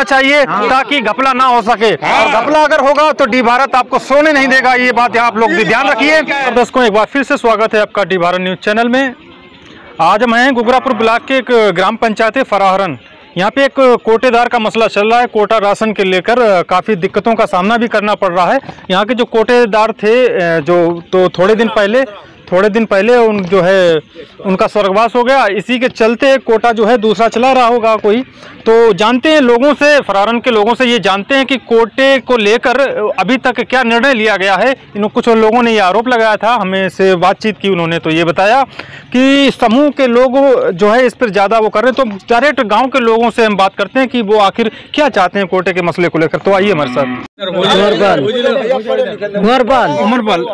चाहिए ताकि घपला ना हो सके। और घपला अगर होगा तो डी भारत आपको सोने नहीं देगा। ये बात आप लोग भी ध्यान रखिए। दर्शकों, एक बार फिर से स्वागत है आपका डी भारत न्यूज चैनल में। आज हम हैं गुगरापुर ब्लॉक के एक ग्राम पंचायत है फराहरन। यहाँ पे एक कोटेदार का मसला चल रहा है। कोटा राशन के लेकर काफ़ी दिक्कतों का सामना भी करना पड़ रहा है। यहाँ के जो कोटेदार थे तो थोड़े दिन पहले जो है उनका स्वर्गवास हो गया। इसी के चलते कोटा जो है दूसरा चला रहा होगा कोई। तो जानते हैं लोगों से, फरारन के लोगों से ये जानते हैं कि कोटे को लेकर अभी तक क्या निर्णय लिया गया है। इन कुछ लोगों ने ये आरोप लगाया था, हमें से बातचीत की उन्होंने, तो ये बताया कि समूह के लोग जो है इस पर ज़्यादा वो कर रहे हैं। तो डायरेक्ट गाँव के लोगों से हम बात करते हैं कि वो आखिर क्या चाहते हैं कोटे के मसले को लेकर। तो आइए हमारे साथ। उमरपाल,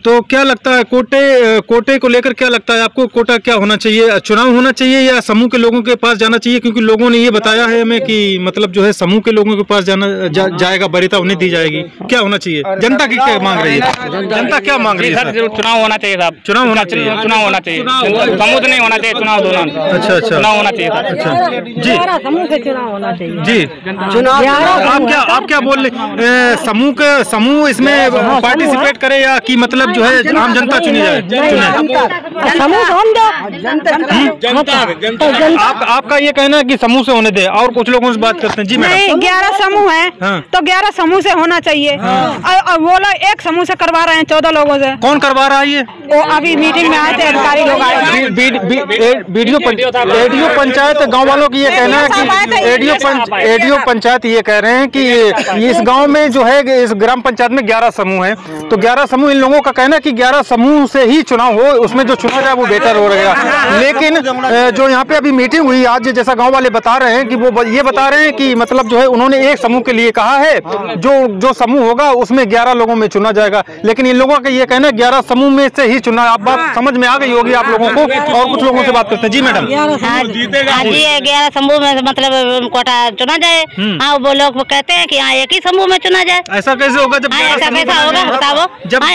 तो क्या लगता है कोटे को लेकर क्या लगता है आपको? कोटा क्या होना चाहिए? चुनाव होना चाहिए या समूह के लोगों के पास जाना चाहिए? क्योंकि लोगों ने ये बताया है हमें कि मतलब जो है समूह के लोगों के पास जाएगा, वरीयता उन्हें दी जाएगी। क्या होना चाहिए? जनता की क्या मांग रही है? जनता क्या मांग रही है? चुनाव होना चाहिए साहब। चुनाव होना चाहिए। समूह नहीं होना चाहिए, चुनाव होना। अच्छा, चुनाव होना चाहिए। अच्छा जी, समूह के चुनाव होना चाहिए जी। चुनाव आप क्या बोल रहे? समूह इसमें पार्टिसिपेट करे या कि मतलब जो है आम जनता चुनी जाए? आपका ये कहना है कि समूह से होने दे। और कुछ लोगों से बात करते हैं जी। नहीं, 11 समूह है तो 11 समूह से होना चाहिए। और वो लोग एक समूह से करवा रहे हैं 14 लोगों से। कौन करवा रहा है ये? वो अभी मीटिंग में आए थे, अधिकारी लोग आए। एडीओ पंचायत गाँव वालों की ये कहना है कि एडीओ पंचायत ये कह रहे हैं कि इस गाँव में जो है इस ग्राम पंचायत में 11 समूह है। तो 11 समूह, इन लोगों का कहना है कि 11 समूह से ही चुनाव हो, उसमें जो चुना जाए वो बेहतर हो रहेगा। लेकिन जो यहाँ पे अभी मीटिंग हुई आज, जैसा गांव वाले बता रहे हैं कि वो ये बता रहे हैं कि मतलब जो है उन्होंने एक समूह के लिए कहा है, जो समूह होगा उसमें 11 लोगों में चुना जाएगा। लेकिन इन लोगों का ये कहना है 11 समूह में से ही चुना। आप बात समझ में आ गई होगी आप लोगों को। और कुछ लोगों से बात करते हैं जी। मैडम, 11 समूह में मतलब कोटा चुना जाए। हाँ, वो लोग कहते हैं कि यहाँ एक ही समूह में चुना जाए। ऐसा कैसे होगा? जब ऐसा कैसा होगा बताओ?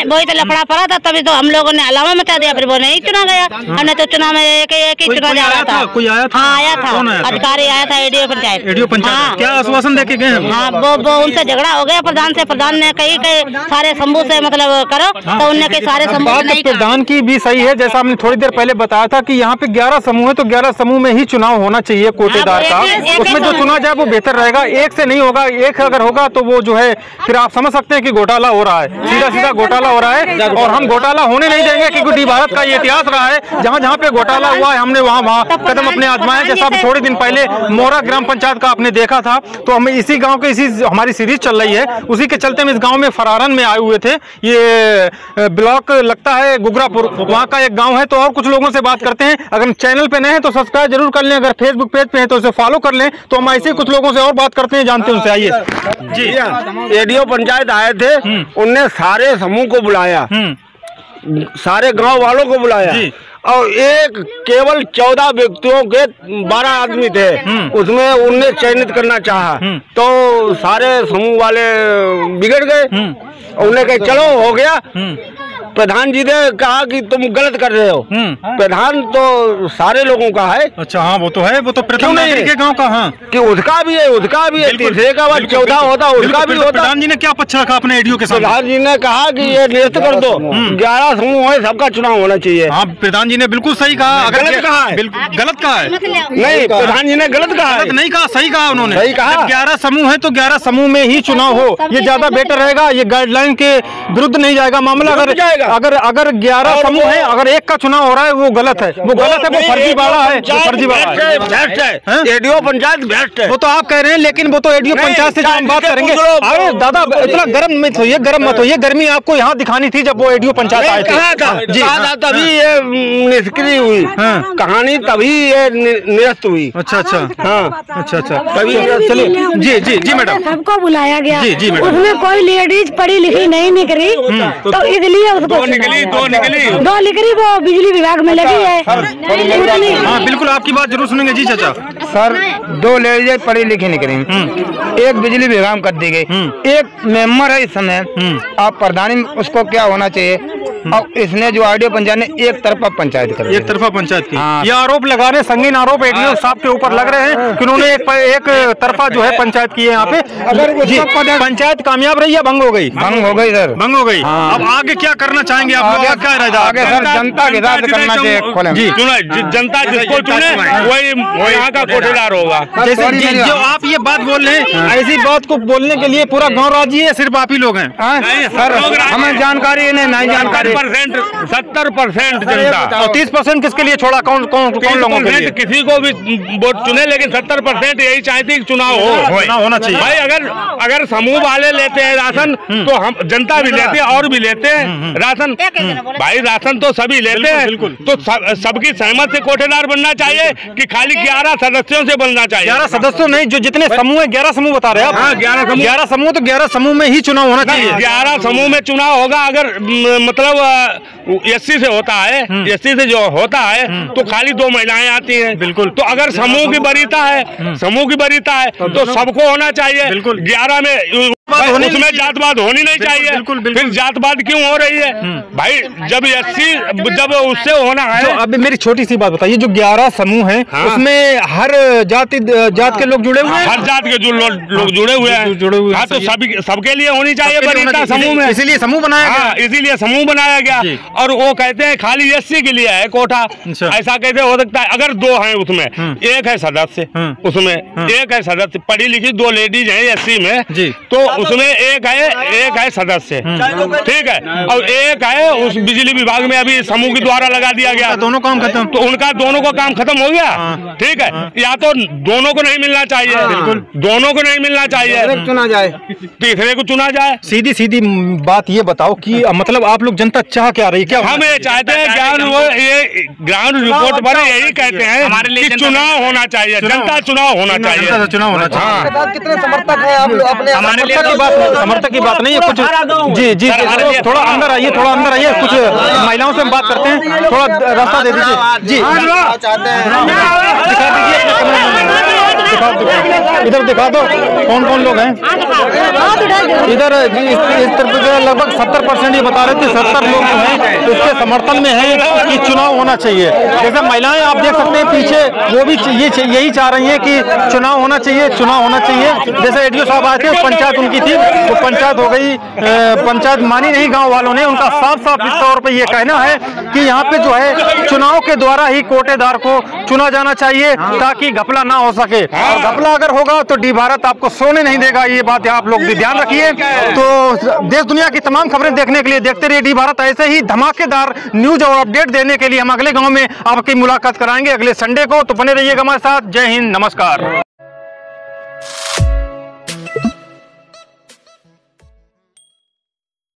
वही तो लफड़ा पड़ा था, तभी तो हम लोगों ने अलावा मचा दिया, फिर वो नहीं चुना गया। हमने तो चुनाव में एक ही चुना जा रहा था। कोई आया था? हाँ, आया था, अधिकारी आया था, एडीओ पंचायत। क्या आश्वासन देके गए? हाँ, वो उनसे झगड़ा हो गया प्रधान से। प्रधान ने कही सारे समूह से मतलब करो, तो उनने कही सारे समूह नहीं। प्रधान की भी सही है, जैसा हमने थोड़ी देर पहले बताया था कि यहाँ पे 11 समूह है तो 11 समूह में ही चुनाव होना चाहिए कोटेदार का। उसमें जो चुना जाए वो बेहतर रहेगा। एक से नहीं होगा। एक अगर होगा तो वो जो है फिर आप समझ सकते हैं कि घोटाला हो रहा है, सीधा घोटाला हो रहा है। और हम घोटाला होने नहीं देंगे क्योंकि डी भारत का ये इतिहास रहा है, जहाँ पे घोटाला हुआ है हमने वहाँ कदम अपने आजमाए। जैसा थोड़े दिन पहले मोरा ग्राम पंचायत का आपने देखा था, तो हमें इसी गाँव के हमारी सीरीज चल रही है, उसी के चलते हम इस गाँव में फरारन में आए हुए थे। ये ब्लॉक लगता है गुगरापुर, वहाँ का एक गाँव है। तो और कुछ लोगों से बात करते हैं। अगर चैनल पे नए हैं तो सब्सक्राइब जरूर कर लें, अगर फेसबुक पेज पे हैं तो उसे फॉलो कर लें। तो हम ऐसे कुछ लोगों से और बात करते हैं, जानते हैं उनसे। आइए जी। एडीओ पंचायत आए थे, उनने सारे समूह को बुलाया, सारे गांव वालों को बुलाया और एक केवल 14 व्यक्तियों के 12 आदमी थे, उसमें उनने चयनित करना चाहा तो सारे समूह वाले बिगड़ गए। उन्हें कहा चलो हो गया। प्रधान जी ने कहा कि तुम गलत कर रहे हो। प्रधान तो सारे लोगों का है। अच्छा, हाँ वो तो है, वो तो प्रथम नागरिक के गांव का। हाँ, कि उसका भी है, तीसरे का बाद 14 होता, उसका भी होता। प्रधान जी ने क्या पक्ष रखा अपने एडीओ के साथ? प्रधान जी ने कहा कि ये निरस्त कर दो, 11 समूह है, सबका चुनाव होना चाहिए। हाँ, प्रधान जी ने बिल्कुल सही कहा। अगर गलत कहा है? गलत कहा है? नहीं, प्रधान जी ने गलत कहा है। नहीं कहा, सही कहा उन्होंने। सही कहा। 11 समूह है तो 11 समूह में ही चुनाव हो, ये ज्यादा बेटर रहेगा। ये गाइडलाइन के विरुद्ध नहीं जाएगा मामला। अगर 11 समूह है, अगर एक का चुनाव हो रहा है वो गलत है, वो फर्जीवाड़ा है, बेस्ट है। एडीओ पंचायत बेस्ट है, वो तो आप कह रहे हैं। लेकिन वो तो एडीओ पंचायत से जो हम बात करेंगे। अरे दादा, इतना गर्म मत होइए, गर्म मत होइए। गर्मी आपको यहाँ दिखानी थी जब वो एडीओ पंचायत आए थे। तभी ये निष्क्रिय हुई कहानी, तभी ये निरस्त हुई। अच्छा, हाँ, अच्छा, तभी। चलिए जी मैडम, सबको बुलाया गया। जी मैडम। उसमें कोई लेडीज पढ़ी लिखी नहीं निकली, तो इसलिए उसको दो निकली वो बिजली विभाग में लगी है। हाँ, बिल्कुल आपकी बात जरूर सुनेंगे जी चाचा। सर, 2 लेडीज पढ़ी लिखी निकली, एक बिजली विभाग कर दी गई, एक मेंबर है इस समय। आप प्रधानी उसको क्या होना चाहिए? और इसने जो ऑडियो पंचायत ने एक तरफा पंचायत कर दी। एक तरफा पंचायत की। हाँ। ये आरोप लगा रहे, संगीन आरोप एडीओ साहब के ऊपर लग रहे हैं कि उन्होंने एक तरफा जो है पंचायत की है यहाँ पे। जी, पंचायत कामयाब रही या भंग हो गई? भंग हो गई सर, भंग हो गई। हाँ। अब आगे क्या करना चाहेंगे आप लोग? क्या रहेगा आगे सर? जनता के हिसाब से करना चाहिए। जी, जनता जिसको चुने वही यहाँ का कोठेदार होगा। जैसे जो आप ये बात बोल रहे हैं, ऐसी बात को बोलने के लिए पूरा गाँव राजी है, सिर्फ आप ही लोग हैं? सर हमें जानकारी नहीं जानकारी। 70% जनता। और 30% किसके लिए छोड़ा? कौन लोगों के लिए? किसी को भी वोट चुने, लेकिन 70% यही चाहती है कि चुनाव होना चाहिए। भाई अगर समूह वाले लेते हैं राशन तो हम जनता भी लेते हैं और भी लेते हैं राशन। भाई राशन तो सभी लेते हैं, तो सबकी सहमत से कोठेदार बनना चाहिए कि खाली 11 सदस्यों से बनना चाहिए? 11 सदस्यों नहीं, जो जितने समूह है 11 समूह बता रहे हैं आप। हाँ, 11 समूह। तो 11 समूह में ही चुनाव होना चाहिए। 11 समूह में चुनाव होगा। अगर मतलब एससी से होता है, एससी से जो होता है तो खाली 2 महिलाएं आती हैं। बिल्कुल। तो अगर समूह की वरीयता है, तो सबको होना चाहिए। बिल्कुल। 11 में उसमें जातवाद होनी नहीं चाहिए। बिल्कुल। फिर जातवाद क्यों हो रही है? भाई जब एससी जब उससे होना है। अब मेरी छोटी सी बात बताइए, जो 11 समूह हैं, हाँ। उसमें हर जात के लोग जुड़े हुए हैं? हर जात के लोग जुड़े हुए हैं। हाँ, तो सबके लिए होनी चाहिए वरीयता समूह में। इसीलिए समूह बनाया गया। इसीलिए समूह बनाया गया। और वो कहते हैं खाली एससी के लिए है कोठा। ऐसा कैसे हो सकता है? अगर 2 हैं उसमें, एक है सदस्य, उसमें एक है सदस्य, पढ़ी लिखी 2 लेडीज हैं एससी में, तो उसमें एक है सदस्य, ठीक है, और एक है उस बिजली विभाग में अभी समूह के द्वारा लगा दिया गया। दोनों काम खत्म। तो उनका दोनों को काम खत्म हो गया। ठीक है, या तो दोनों को नहीं मिलना चाहिए। बिल्कुल, दोनों को नहीं मिलना चाहिए, चुना जाए, तीसरे को चुना जाए। सीधी बात ये बताओ कि मतलब आप लोग जनता चाह क्या रही? क्या हम ये चाहते हैं, ग्राउंड रिपोर्ट पर यही कहते हैं कि चुनाव होना चाहिए, जनता चुनाव होना चाहिए। चुनाव होना चाहिए। कितने समर्थक है आप लोग अपने? समर्थक की बात नहीं है कुछ। जी, थोड़ा अंदर आइए, कुछ महिलाओं से हम बात करते हैं, थोड़ा रास्ता दे दीजिए। जी, दिखा दीजिए, इधर दिखा दो कौन लोग हैं इधर। इस तरफ लगभग 70% ये बता रहे थे, 70 लोग जो हैं इसके समर्थन में हैं कि चुनाव होना चाहिए। जैसे महिलाएं आप देख सकते हैं पीछे, वो भी यही चाह रही हैं कि चुनाव होना चाहिए। जैसे एडीओ साहब आए थे, पंचायत उनकी थी, वो पंचायत हो गई, पंचायत मानी नहीं गाँव वालों ने। उनका साफ इस तौर पर यह कहना है कि यहाँ पे जो है चुनाव के द्वारा ही कोटेदार को चुना जाना चाहिए, ताकि घपला ना हो सके। और घपला अगर होगा तो डी भारत आपको सोने नहीं देगा। ये बात आप लोग भी ध्यान रखिए। तो देश दुनिया की तमाम खबरें देखने के लिए देखते रहिए डी भारत। ऐसे ही धमाकेदार न्यूज और अपडेट देने के लिए हम अगले गांव में आपकी मुलाकात कराएंगे अगले संडे को। तो बने रहिएगा हमारे साथ। जय हिंद, नमस्कार।